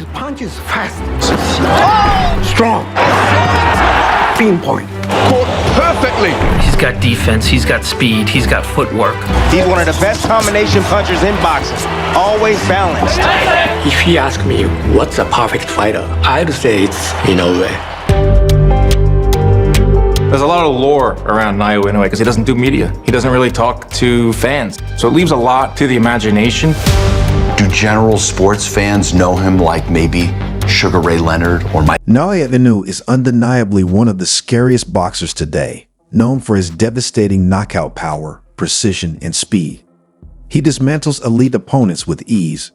His punch is fast, strong, pinpoint. Caught perfectly. He's got defense, he's got speed, he's got footwork. He's one of the best combination punchers in boxing. Always balanced. If he asks me what's a perfect fighter, I'd say it's Inoue. There's a lot of lore around Naoya Inoue because he doesn't do media. He doesn't really talk to fans. So it leaves a lot to the imagination. Do general sports fans know him like maybe Sugar Ray Leonard or Mike? Naoya Inoue is undeniably one of the scariest boxers today, known for his devastating knockout power, precision, and speed. He dismantles elite opponents with ease,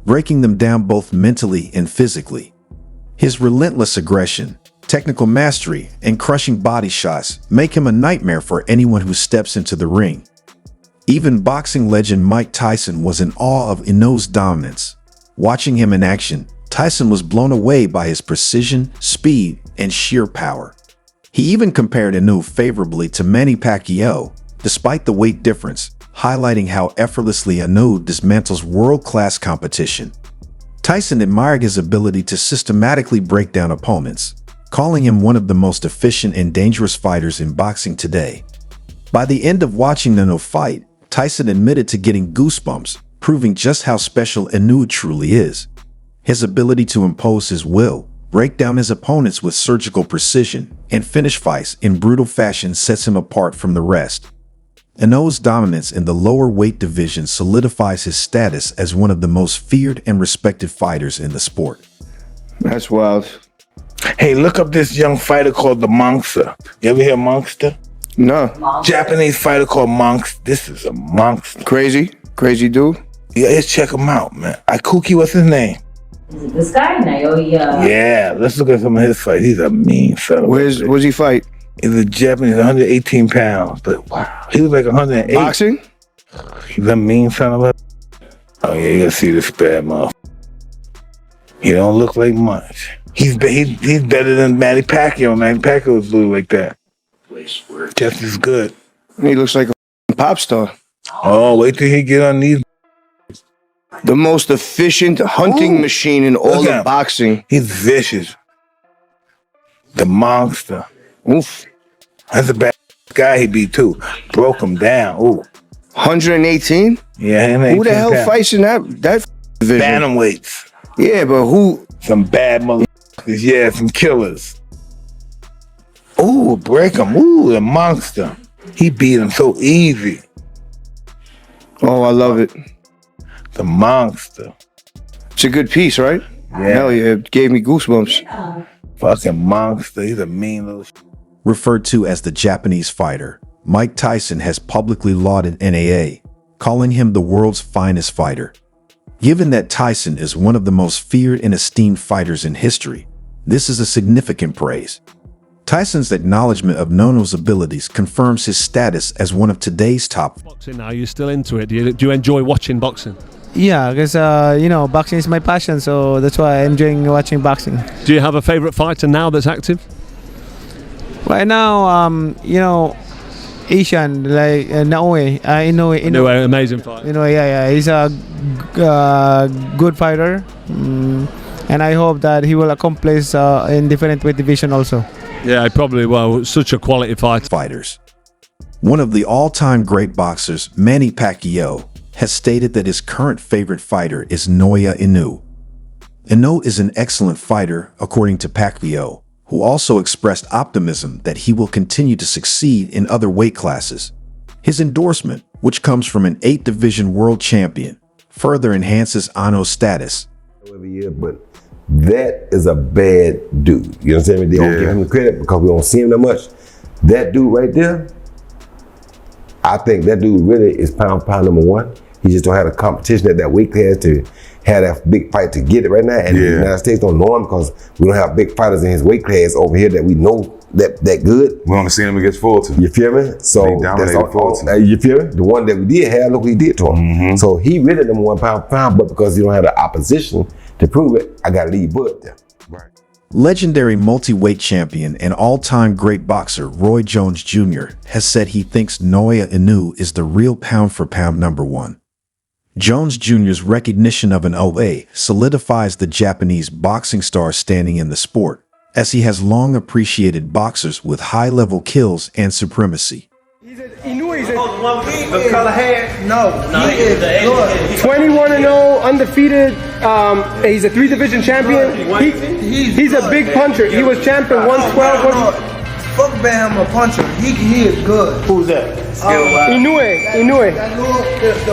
breaking them down both mentally and physically. His relentless aggression, technical mastery, and crushing body shots make him a nightmare for anyone who steps into the ring. Even boxing legend Mike Tyson was in awe of Inoue's dominance. Watching him in action, Tyson was blown away by his precision, speed, and sheer power. He even compared Inoue favorably to Manny Pacquiao, despite the weight difference, highlighting how effortlessly Inoue dismantles world-class competition. Tyson admired his ability to systematically break down opponents, calling him one of the most efficient and dangerous fighters in boxing today. By the end of watching Inoue fight, Tyson admitted to getting goosebumps, proving just how special Inoue truly is. His ability to impose his will, break down his opponents with surgical precision, and finish fights in brutal fashion sets him apart from the rest. Inoue's dominance in the lower weight division solidifies his status as one of the most feared and respected fighters in the sport. That's wild. Hey, look up this young fighter called the Monster. You ever hear Monster? No. Japanese fighter called Monster. This is a monster. Crazy dude. Yeah, let's check him out, man. Ikuki, what's his name? Is it this guy? Naoya? Yeah, let's look at some of his fights. He's a mean fella. Where's he fight? He's a Japanese, 118 pounds. But wow, he was like 108. Boxing? He's a mean son of a... Oh yeah, you gotta see this bad motherfucker. He don't look like much. He's better than Manny Pacquiao. Manny Pacquiao was blue like that. Just as good. He looks like a pop star. Oh, wait till he get on these. The most efficient hunting machine in all of boxing. He's vicious. The Monster. Oof. That's a bad guy he beat too. Broke him down. Ooh. 118? Yeah, who the hell fights in that division? Bantamweights. Yeah, but who? Some bad motherfuckers. Yeah, some killers. Ooh, break him. Ooh, the Monster. He beat him so easy. Oh, I love it. The Monster. It's a good piece, right? Yeah. Hell yeah, it gave me goosebumps. Yeah. Fucking Monster. He's a mean little Referred to as the Japanese fighter, Mike Tyson has publicly lauded NAA, calling him the world's finest fighter. Given that Tyson is one of the most feared and esteemed fighters in history, this is a significant praise. Tyson's acknowledgement of Inoue's abilities confirms his status as one of today's top. Boxing now, you're still into it. Do you enjoy watching boxing? Yeah, because boxing is my passion, so that's why I'm enjoying watching boxing. Do you have a favorite fighter now that's active? Right now, Asian like Naoya Inoue, amazing fighter. Yeah, he's a good fighter, and I hope that he will accomplish in different weight division also. Yeah, he probably will. Such a quality fighter. Fighters. One of the all-time great boxers, Manny Pacquiao, has stated that his current favorite fighter is Naoya Inoue. Inoue is an excellent fighter, according to Pacquiao, who also expressed optimism that he will continue to succeed in other weight classes. His endorsement, which comes from an 8-division world champion, further enhances Inoue's status. Every year, but that is a bad dude. You understand me? They don't give him the credit because we don't see him that much. That dude right there, I think that dude really is pound for pound number one. He just don't have the competition at that weight class to have that big fight to get it right now. And the United States don't know him because we don't have big fighters in his weight class over here that we know that good. We only seen him against Fulton. You feel me? So that's all, you feel me? The one that we did have, look what he did to him. So he really number one pound for pound, but because he don't have the opposition to prove it, I gotta leave Bud there. Right. Legendary multi-weight champion and all-time great boxer Roy Jones Jr. has said he thinks Naoya Inoue is the real pound-for-pound number one. Jones Jr.'s recognition of Inoue solidifies the Japanese boxing star standing in the sport, as he has long appreciated boxers with high-level kills and supremacy. Inoue is the color hair? No, he is good. 21-0, undefeated. He's a 3-division champion. He's a big puncher. He was champion 112. Fuck Bam a puncher. He is good. Who's that? Inoue.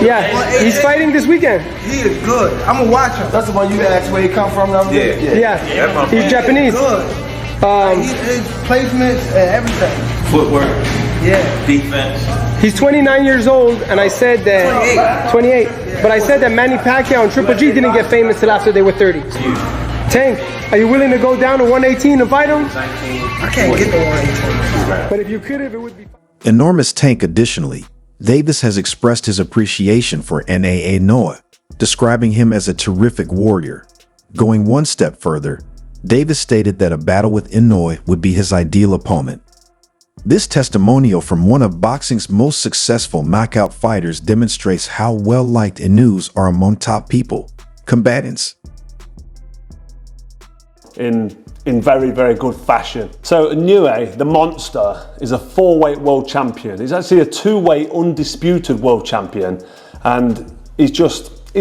Yeah, he's fighting this weekend. He is good. I'm gonna watch him. That's the one you asked where he come from. Yeah. He's Japanese. Good. His placements and everything. Footwork. Yeah. Defense. He's 29 years old, and I said that 28. But I said that Manny Pacquiao and Triple G didn't get famous till after they were 30. Tank, are you willing to go down to 118 to fight him? I can't get to 118. But if you could, it would be. Enormous Tank additionally, Davis has expressed his appreciation for Naoya Inoue, describing him as a terrific warrior. Going one step further, Davis stated that a battle with Inoue would be his ideal opponent. This testimonial from one of boxing's most successful knockout fighters demonstrates how well-liked Inoues are among top people, combatants. In very, very good fashion. So Inoue, the monster, is a 4-weight world champion. He's actually a 2-weight undisputed world champion. And is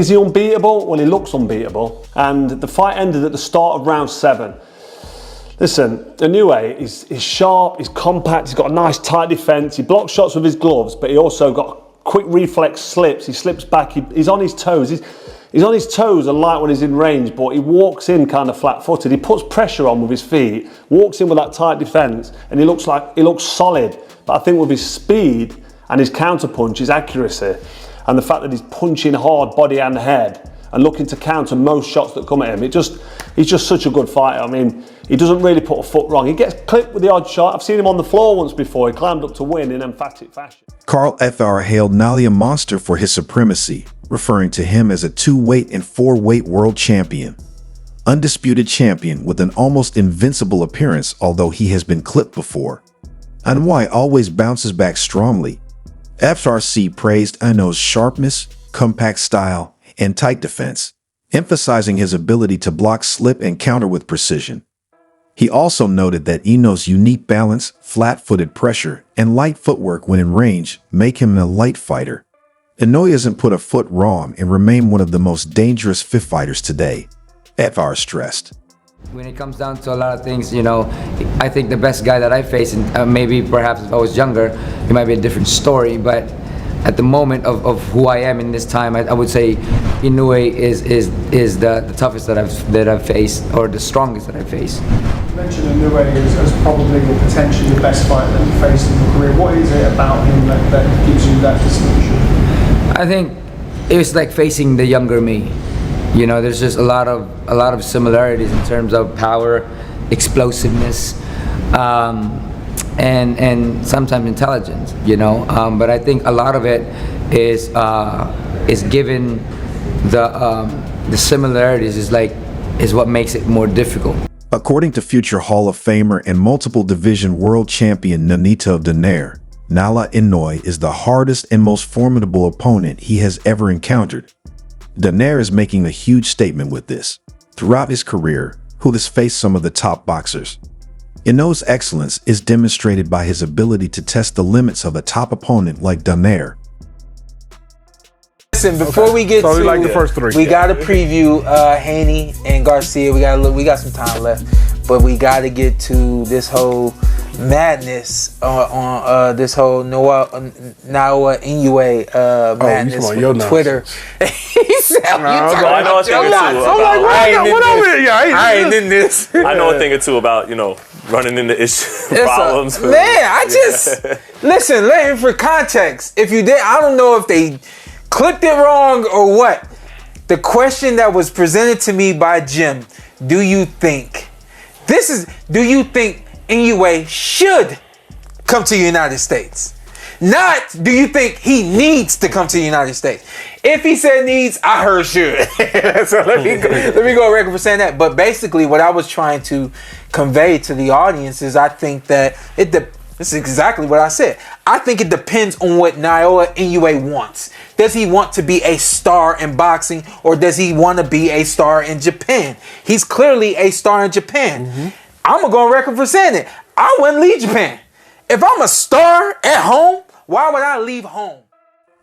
he unbeatable? Well, he looks unbeatable. And the fight ended at the start of round 7. Listen, Inoue is sharp, he's compact, he's got a nice tight defense, he blocks shots with his gloves, but he also got quick reflex slips, he slips back, he's on his toes. He's on his toes a lot when he's in range, but he walks in kind of flat-footed. He puts pressure on with his feet, walks in with that tight defense, and he looks solid. But I think with his speed and his counterpunch, his accuracy, and the fact that he's punching hard body and head and looking to counter most shots that come at him, he's just such a good fighter. I mean, he doesn't really put a foot wrong. He gets clipped with the odd shot. I've seen him on the floor once before. He climbed up to win in emphatic fashion. Carl Fr. hailed Naoya Monster for his supremacy, referring to him as a 2-weight and 4-weight world champion. Undisputed champion with an almost invincible appearance, although he has been clipped before. Inoue always bounces back strongly. FRC praised Inoue's sharpness, compact style, and tight defense, emphasizing his ability to block, slip, and counter with precision. He also noted that Inoue's unique balance, flat-footed pressure, and light footwork when in range make him a light fighter. Inoue hasn't put a foot wrong and remained one of the most dangerous fifth fighters today, FR stressed. When it comes down to a lot of things, you know, I think the best guy that I faced, and maybe perhaps if I was younger, it might be a different story, but at the moment of who I am in this time, I would say Inoue is the toughest that I've faced, or the strongest that I've faced. You mentioned Inoue as probably potentially the best fighter that you faced in your career. What is it about him that gives you that distinction? I think it was like facing the younger me. You know, there's just a lot of similarities in terms of power, explosiveness, and sometimes intelligence. You know, but I think a lot of it is given the similarities is what makes it more difficult. According to future Hall of Famer and multiple division world champion Nonito Donaire, Naoya Inoue is the hardest and most formidable opponent he has ever encountered. Donaire is making a huge statement with this. Throughout his career, who has faced some of the top boxers. Inoue's excellence is demonstrated by his ability to test the limits of a top opponent like Donaire. Listen, before we get to like the first three. We got to preview Haney and Garcia. We got some time left, but we got to get to this whole madness on this whole Naoya Inoue madness on Twitter. He said, I know a thing or two. I ain't in this. I know a thing or two about, running into problems. Man, I just listen for context. If you did, I don't know if they clipped it wrong or what. The question that was presented to me by Jim, do you think Inoue should come to the United States? Not, do you think he needs to come to the United States? If he said needs, I heard should. So let me go on record for saying that. But basically, what I was trying to convey to the audience is I think that this is exactly what I said. I think it depends on what Naoya Inoue wants. Does he want to be a star in boxing, or does he want to be a star in Japan? He's clearly a star in Japan. I'm going to go on record for saying it. I wouldn't leave Japan. If I'm a star at home, why would I leave home?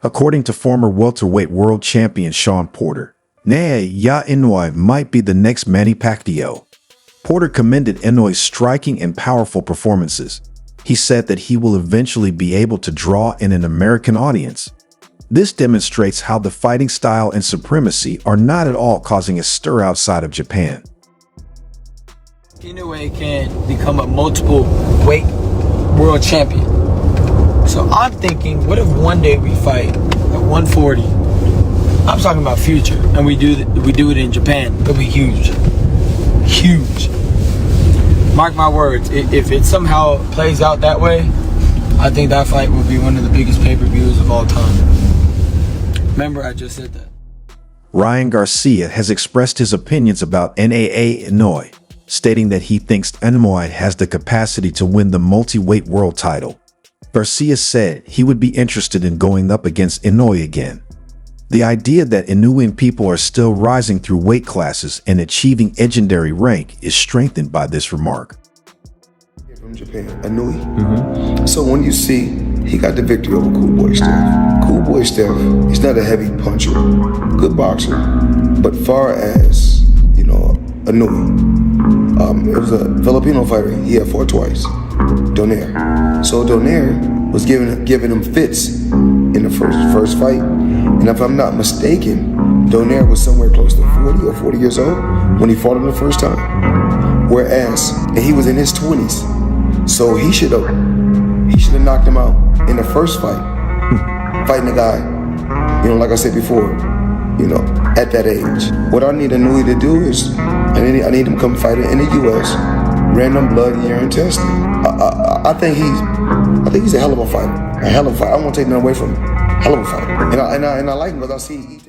According to former welterweight world champion Sean Porter, Naoya Inoue might be the next Manny Pacquiao. Porter commended Inoue's striking and powerful performances. He said that he will eventually be able to draw in an American audience. This demonstrates how the fighting style and supremacy are not at all causing a stir outside of Japan. Inoue can become a multiple weight world champion. So I'm thinking, what if one day we fight at 140? I'm talking about future, and we do it in Japan. It'll be huge, huge. Mark my words. If it somehow plays out that way, I think that fight will be one of the biggest pay-per-views of all time. Remember, I just said that. Ryan Garcia has expressed his opinions about Naoya Inoue, stating that he thinks Inoue has the capacity to win the multi-weight world title. Garcia said he would be interested in going up against Inoue again. The idea that Inouean people are still rising through weight classes and achieving legendary rank is strengthened by this remark. From Japan, Inoue. So when you see he got the victory over Cool Boy Steph. Cool Boy Steph, he's not a heavy puncher, good boxer, but far as, Inoue, it was a Filipino fighter. He had fought twice, Donaire. So Donaire was giving him fits in the first fight. And if I'm not mistaken, Donaire was somewhere close to 40 or 40 years old when he fought him the first time. Whereas, and he was in his 20s. So he should have knocked him out in the first fight. Fighting a guy, like I said before, at that age. What I need Inoue to do is, I need him to come fight in the US, random blood, urine testing. I think he's a hell of a fighter. A hell of a fighter. I won't take nothing away from him. Hell of a fighter. And I like him because I see